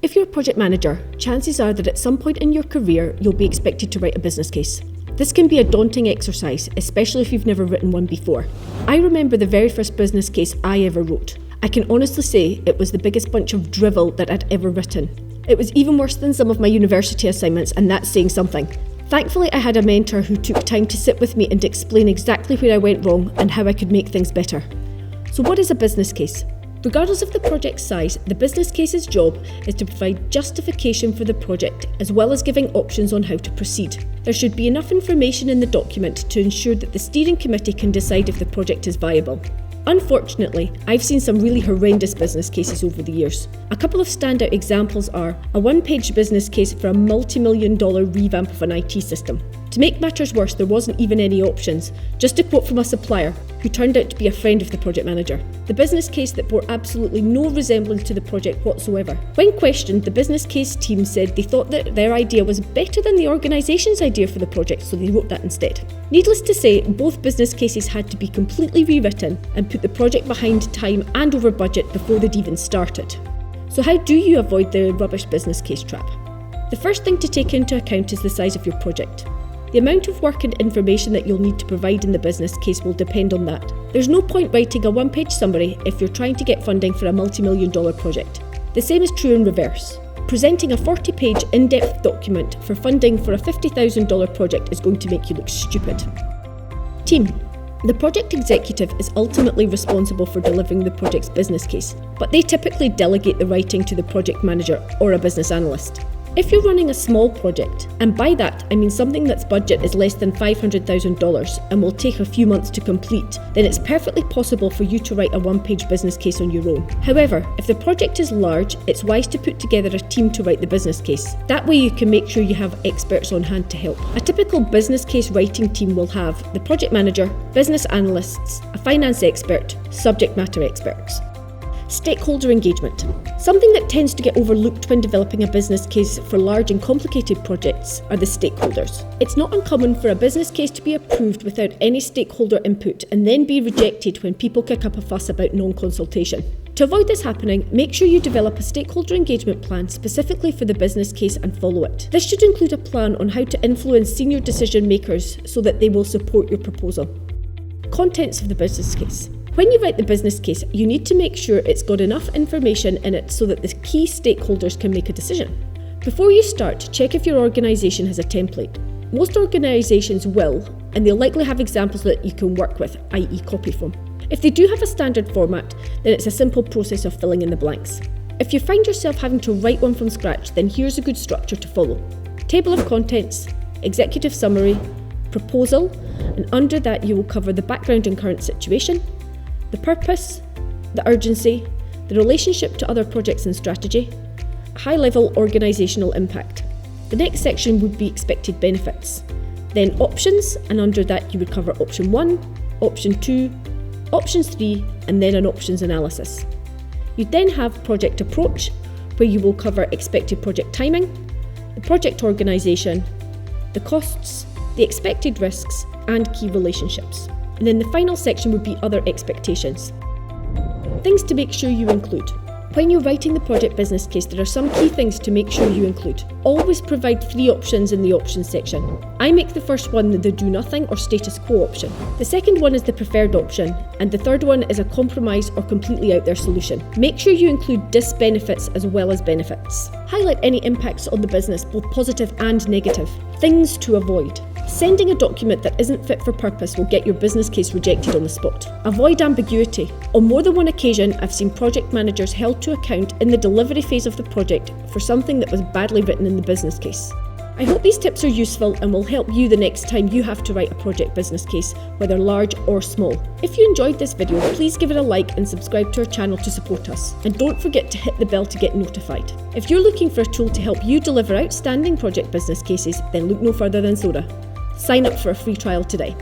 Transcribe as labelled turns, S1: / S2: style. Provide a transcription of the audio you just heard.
S1: If you're a project manager, chances are that at some point in your career, you'll be expected to write a business case. This can be a daunting exercise, especially if you've never written one before. I remember the very first business case I ever wrote. I can honestly say it was the biggest bunch of drivel that I'd ever written. It was even worse than some of my university assignments, and that's saying something. Thankfully, I had a mentor who took time to sit with me and explain exactly where I went wrong and how I could make things better. So what is a business case? Regardless of the project size, the business case's job is to provide justification for the project as well as giving options on how to proceed. There should be enough information in the document to ensure that the steering committee can decide if the project is viable. Unfortunately, I've seen some really horrendous business cases over the years. A couple of standout examples are a one-page business case for a multi-million-dollar revamp of an IT system. To make matters worse, there wasn't even any options, just a quote from a supplier who turned out to be a friend of the project manager. The business case that bore absolutely no resemblance to the project whatsoever. When questioned, the business case team said they thought that their idea was better than the organisation's idea for the project, so they wrote that instead. Needless to say, both business cases had to be completely rewritten and put the project behind time and over budget before they'd even started. So how do you avoid the rubbish business case trap? The first thing to take into account is the size of your project. The amount of work and information that you'll need to provide in the business case will depend on that. There's no point writing a one-page summary if you're trying to get funding for a multi-million-dollar project. The same is true in reverse. Presenting a 40-page in-depth document for funding for a $50,000 project is going to make you look stupid. Team. The project executive is ultimately responsible for delivering the project's business case, but they typically delegate the writing to the project manager or a business analyst. If you're running a small project, and by that I mean something that's budget is less than $500,000 and will take a few months to complete, then it's perfectly possible for you to write a one-page business case on your own. However, if the project is large, it's wise to put together a team to write the business case. That way you can make sure you have experts on hand to help. A typical business case writing team will have the project manager, business analysts, a finance expert, subject matter experts. Stakeholder engagement. Something that tends to get overlooked when developing a business case for large and complicated projects are the stakeholders. It's not uncommon for a business case to be approved without any stakeholder input and then be rejected when people kick up a fuss about non-consultation. To avoid this happening, make sure you develop a stakeholder engagement plan specifically for the business case and follow it. This should include a plan on how to influence senior decision makers so that they will support your proposal. Contents of the business case. When you write the business case, you need to make sure it's got enough information in it so that the key stakeholders can make a decision. Before you start, check if your organisation has a template. Most organisations will, and they'll likely have examples that you can work with, i.e. copy from. If they do have a standard format, then it's a simple process of filling in the blanks. If you find yourself having to write one from scratch, then here's a good structure to follow. Table of contents, executive summary, proposal, and under that you will cover the background and current situation, the purpose, the urgency, the relationship to other projects and strategy, high-level organisational impact. The next section would be expected benefits. Then options, and under that you would cover option 1, option 2, options 3, and then an options analysis. You'd then have project approach, where you will cover expected project timing, the project organisation, the costs, the expected risks, and key relationships. And then the final section would be other expectations. Things to make sure you include. When you're writing the project business case, there are some key things to make sure you include. Always provide 3 options in the options section. I make the first one the do nothing or status quo option. The second one is the preferred option, and the third one is a compromise or completely out there solution. Make sure you include disbenefits as well as benefits. Highlight any impacts on the business, both positive and negative. Things to avoid. Sending a document that isn't fit for purpose will get your business case rejected on the spot. Avoid ambiguity. On more than one occasion, I've seen project managers held to account in the delivery phase of the project for something that was badly written in the business case. I hope these tips are useful and will help you the next time you have to write a project business case, whether large or small. If you enjoyed this video, please give it a like and subscribe to our channel to support us. And don't forget to hit the bell to get notified. If you're looking for a tool to help you deliver outstanding project business cases, then look no further than Psoda. Sign up for a free trial today.